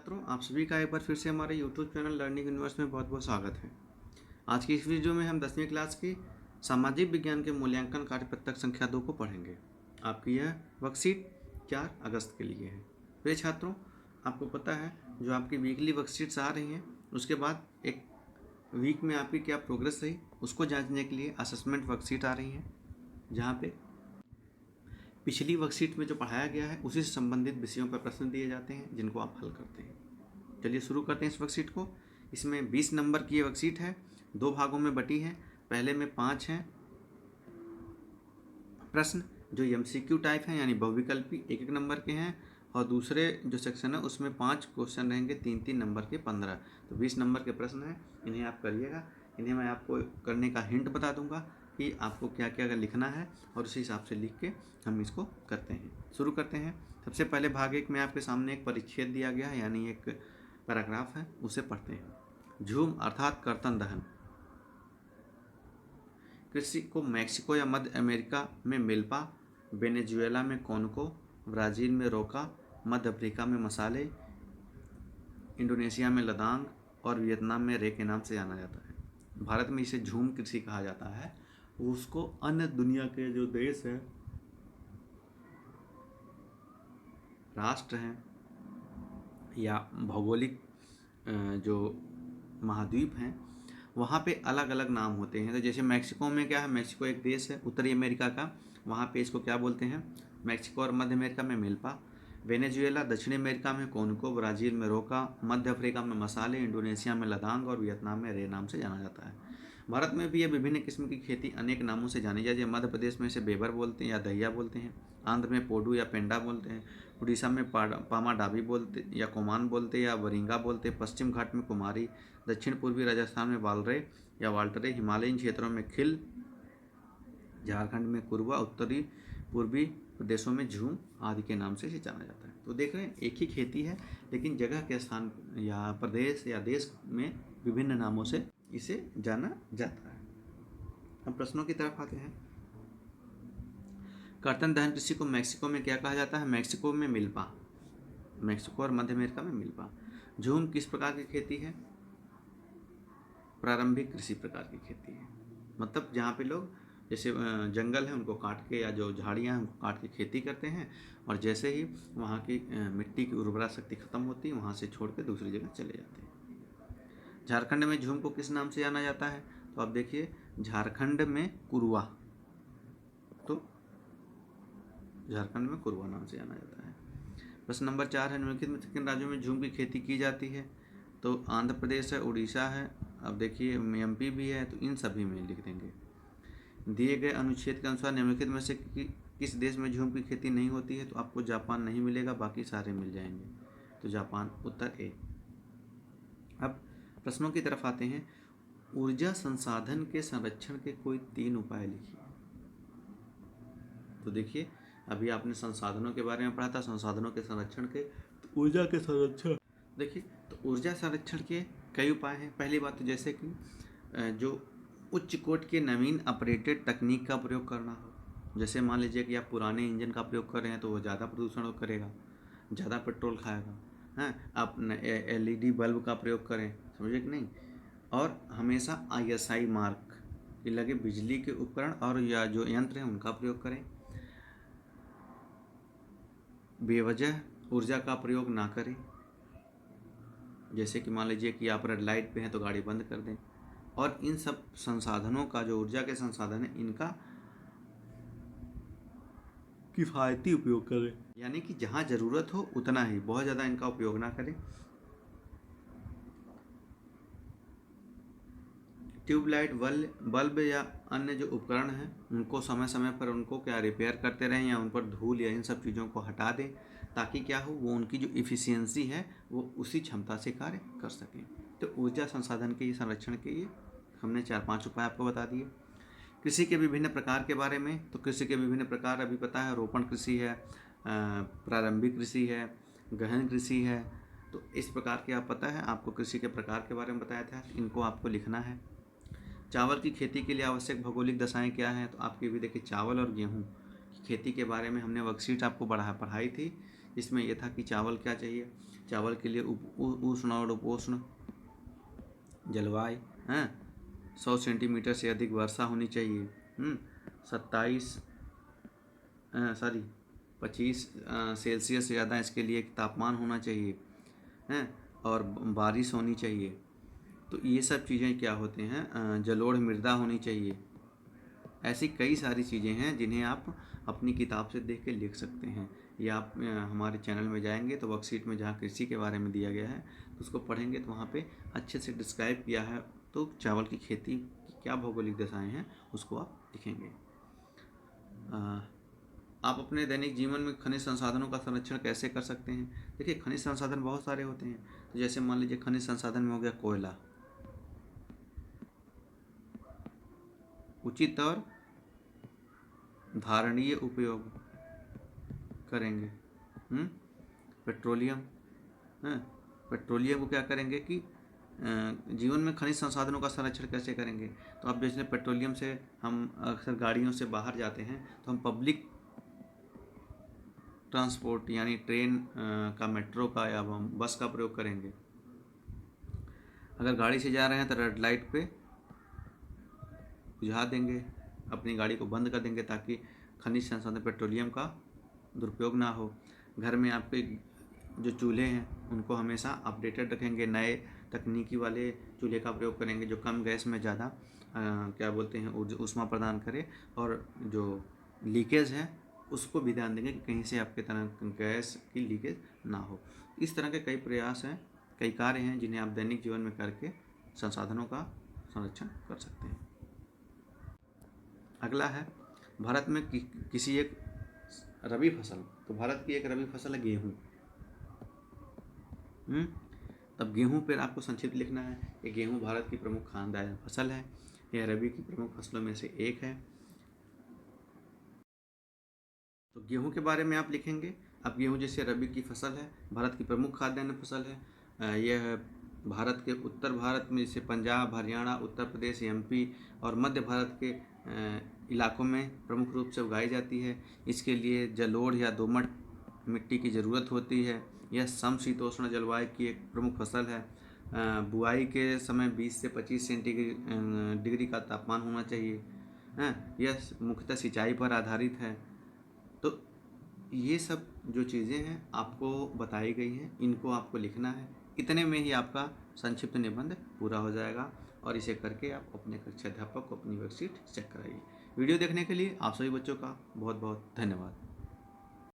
छात्रों, आप सभी का एक बार फिर से हमारे यूट्यूब चैनल लर्निंग यूनिवर्स में बहुत बहुत स्वागत है। आज की इस वीडियो में हम 10वीं क्लास की सामाजिक विज्ञान के मूल्यांकन कार्य पत्रक संख्या 2 को पढ़ेंगे। आपकी यह वर्कशीट 4 अगस्त के लिए है। प्रिय छात्रों, आपको पता है जो आपकी वीकली वर्कशीट्स आ रही हैं, उसके बाद एक वीक में आपकी क्या प्रोग्रेस रही उसको जाँचने के लिए असेसमेंट वर्कशीट आ रही हैं, जहाँ पे पिछली वर्कशीट में जो पढ़ाया गया है उसी से संबंधित विषयों पर प्रश्न दिए जाते हैं जिनको आप हल करते हैं। चलिए शुरू करते हैं इस वर्कशीट को। इसमें 20 नंबर की ये वर्कशीट है, 2 भागों में बटी है। पहले में 5 हैं प्रश्न जो MCQ टाइप हैं, यानी बहुविकल्पी 1-1 नंबर के हैं, और दूसरे जो सेक्शन है उसमें 5 क्वेश्चन रहेंगे 3-3 नंबर के 15। तो 20 नंबर के प्रश्न हैं, इन्हें आप करिएगा। इन्हें मैं आपको करने का हिंट बता दूंगा कि आपको क्या क्या लिखना है, और उसी हिसाब से लिख के हम इसको करते हैं। शुरू करते हैं। सबसे पहले भाग 1 में आपके सामने एक परिच्छेद दिया गया है, यानी एक पैराग्राफ है, उसे पढ़ते हैं। झूम अर्थात कर्तन दहन कृषि को मैक्सिको या मध्य अमेरिका में मिल्पा, वेनेजुएला में कोनको, ब्राज़ील में रोका, मध्य अफ्रीका में मसाले, इंडोनेशिया में लदांग और वियतनाम में रे के नाम से जाना जाता है। भारत में इसे झूम कृषि कहा जाता है। उसको अन्य दुनिया के जो देश हैं, राष्ट्र हैं या भौगोलिक जो महाद्वीप हैं, वहाँ पे अलग अलग नाम होते हैं। तो जैसे मैक्सिको में क्या है, मैक्सिको एक देश है उत्तरी अमेरिका का, वहाँ पे इसको क्या बोलते हैं, मैक्सिको, और मध्य अमेरिका में मिल्पा। वेनेजुएला दक्षिण अमेरिका में कोनको, ब्राज़ील में रोका, मध्य अफ्रीका में मसाले, इंडोनेशिया में लदांग और वियतनाम में रे नाम से जाना जाता है। भारत में भी ये विभिन्न किस्म की खेती अनेक नामों से जानी जाती है। मध्य प्रदेश में इसे बेबर बोलते हैं या दहिया बोलते हैं, आंध्र में पोडू या पेंडा बोलते हैं, उड़ीसा में पामा डाबी बोलते या कोमान बोलते या वरिंगा बोलते, पश्चिम घाट में कुमारी, दक्षिण पूर्वी राजस्थान में वालरे या वाल्टरे, हिमालयी क्षेत्रों में खिल, झारखंड में कुरवा, उत्तरी पूर्वी प्रदेशों में झूम आदि के नाम से इसे जाना जाता है। तो देख रहे हैं, एक ही खेती है लेकिन जगह के स्थान या प्रदेश या देश में विभिन्न नामों से इसे जाना जाता है। अब प्रश्नों की तरफ आते हैं। कर्तन दहन कृषि को मैक्सिको में क्या कहा जाता है? मैक्सिको में मिल्पा, मैक्सिको और मध्य अमेरिका में मिल्पा। झूम किस प्रकार की खेती है? प्रारंभिक कृषि प्रकार की खेती है, मतलब जहाँ पे लोग जैसे जंगल है उनको काट के, या जो झाड़ियाँ हैं उनको काट के खेती करते हैं, और जैसे ही वहाँ की मिट्टी की उर्वरा शक्ति खत्म होती है वहाँ से छोड़ के दूसरी जगह चले जाते हैं। झारखंड में झूम को किस नाम से जाना जाता है? तो आप देखिए, झारखंड में कुरुआ, तो झारखंड में कुरुआ नाम से जाना जाता है। प्रश्न नंबर 4 है, निम्नलिखित में किन राज्यों में झूम की खेती की जाती है? तो आंध्र प्रदेश है, उड़ीसा है, अब देखिए MP भी है, तो इन सभी में लिख देंगे। दिए गए अनुच्छेद के अनुसार निम्नलिखित में से किस देश में झूम की खेती नहीं होती है? तो आपको जापान नहीं मिलेगा, बाकी सारे मिल जाएंगे। तो जापान उत्तर A। अब प्रश्नों की तरफ आते हैं। ऊर्जा संसाधन के संरक्षण के कोई 3 उपाय लिखिए। तो देखिए, अभी आपने संसाधनों के बारे में पढ़ा था, संसाधनों के संरक्षण के, तो ऊर्जा के संरक्षण, देखिए तो ऊर्जा संरक्षण के कई उपाय हैं। पहली बात तो जैसे कि जो उच्च कोटि के नवीन ऑपरेटेड तकनीक का प्रयोग करना हो। जैसे मान लीजिए कि आप पुराने इंजन का प्रयोग कर रहे हैं तो वो ज़्यादा प्रदूषण करेगा, ज़्यादा पेट्रोल खाएगा, हैं। आप LED बल्ब का प्रयोग करें, समझे कि नहीं। और हमेशा ISI मार्क लगे बिजली के उपकरण और या जो यंत्र हैं उनका प्रयोग करें। बेवजह ऊर्जा का प्रयोग ना करें। जैसे कि मान लीजिए कि आप रेड लाइट पे हैं तो गाड़ी बंद कर दें। और इन सब संसाधनों का, जो ऊर्जा के संसाधन हैं, इनका किफ़ायती उपयोग करें, यानी कि जहाँ ज़रूरत हो उतना ही, बहुत ज़्यादा इनका उपयोग ना करें। ट्यूबलाइट बल्ब या अन्य जो उपकरण हैं उनको समय समय पर उनको क्या रिपेयर करते रहें, या उन पर धूल या इन सब चीज़ों को हटा दें, ताकि क्या हो, वो उनकी जो इफ़िशियंसी है वो उसी क्षमता से कार्य कर सकें। तो ऊर्जा संसाधन के संरक्षण के लिए हमने 4-5 उपाय आपको बता दिए। कृषि के विभिन्न प्रकार के बारे में, तो कृषि के विभिन्न प्रकार अभी पता है, रोपण कृषि है, प्रारंभिक कृषि है, गहन कृषि है। तो इस प्रकार के आप पता है, आपको कृषि के प्रकार के बारे में बताया था, इनको आपको लिखना है। चावल की खेती के लिए आवश्यक भौगोलिक दशाएं क्या हैं? तो आपके भी देखिए, चावल और गेहूँ की खेती के बारे में हमने वर्कशीट आपको पढ़ाई थी, जिसमें यह था कि चावल क्या चाहिए, चावल के लिए उष्ण और उपोष्ण जलवायु हैं, 100 सेंटीमीटर से अधिक वर्षा होनी चाहिए, 25 सेल्सियस से ज़्यादा इसके लिए तापमान होना चाहिए हैं, और बारिश होनी चाहिए। तो ये सब चीज़ें क्या होते हैं, जलोढ़ मृदा होनी चाहिए। ऐसी कई सारी चीज़ें हैं जिन्हें आप अपनी किताब से देख के लिख सकते हैं, या आप हमारे चैनल में जाएंगे तो वर्कशीट में जहाँ कृषि के बारे में दिया गया है तो उसको पढ़ेंगे तो वहाँ पे अच्छे से डिस्क्राइब किया है। तो चावल की खेती की क्या भौगोलिक दशाएं हैं उसको आप लिखेंगे। आप अपने दैनिक जीवन में खनिज संसाधनों का संरक्षण कैसे कर सकते हैं? देखिए, खनिज संसाधन बहुत सारे होते हैं। तो जैसे मान लीजिए खनिज संसाधन में हो गया कोयला, उचित और धारणीय उपयोग करेंगे। पेट्रोलियम, पेट्रोलियम को क्या करेंगे कि जीवन में खनिज संसाधनों का संरक्षण कैसे करेंगे? तो अब जैसे पेट्रोलियम से हम अक्सर गाड़ियों से बाहर जाते हैं तो हम पब्लिक ट्रांसपोर्ट यानी ट्रेन का, मेट्रो का या बस का प्रयोग करेंगे। अगर गाड़ी से जा रहे हैं तो रेड लाइट पे बुझा देंगे, अपनी गाड़ी को बंद कर देंगे ताकि खनिज संसाधन पेट्रोलियम का दुरुपयोग ना हो। घर में आपके जो चूल्हे हैं उनको हमेशा अपडेटेड रखेंगे, नए तकनीकी वाले चूल्हे का प्रयोग करेंगे जो कम गैस में ज़्यादा क्या बोलते हैं ऊष्मा प्रदान करे, और जो लीकेज है उसको भी ध्यान देंगे कि कहीं से आपके तरह गैस की लीकेज ना हो। इस तरह के कई प्रयास हैं, कई कार्य हैं जिन्हें आप दैनिक जीवन में करके संसाधनों का संरक्षण कर सकते हैं। अगला है भारत में किसी एक रबी फसल। तो भारत की एक रबी फसल है गेहूँ। तब गेहूँ पर आपको संक्षिप्त लिखना है कि गेहूँ भारत की प्रमुख खाद्यान्न फसल है, यह रबी की प्रमुख फसलों में से एक है। तो गेहूं के बारे में आप लिखेंगे। अब गेहूं जैसे रबी की फसल है, भारत की प्रमुख खाद्यान्न फसल है। यह भारत के उत्तर भारत में जैसे पंजाब, हरियाणा, उत्तर प्रदेश, एमपी और मध्य भारत के इलाकों में प्रमुख रूप से उगाई जाती है। इसके लिए जलोढ़ या दोमट मिट्टी की ज़रूरत होती है। यह समशीतोष्ण जलवायु की एक प्रमुख फसल है। बुआई के समय 20 से 25 सेंटीग्रेड डिग्री का तापमान होना चाहिए। यह मुख्यतः सिंचाई पर आधारित है। तो ये सब जो चीज़ें हैं आपको बताई गई हैं, इनको आपको लिखना है। इतने में ही आपका संक्षिप्त निबंध पूरा हो जाएगा, और इसे करके आप अपने कक्षा अध्यापक को अपनी वर्कशीट चेक कराइए। वीडियो देखने के लिए आप सभी बच्चों का बहुत बहुत धन्यवाद।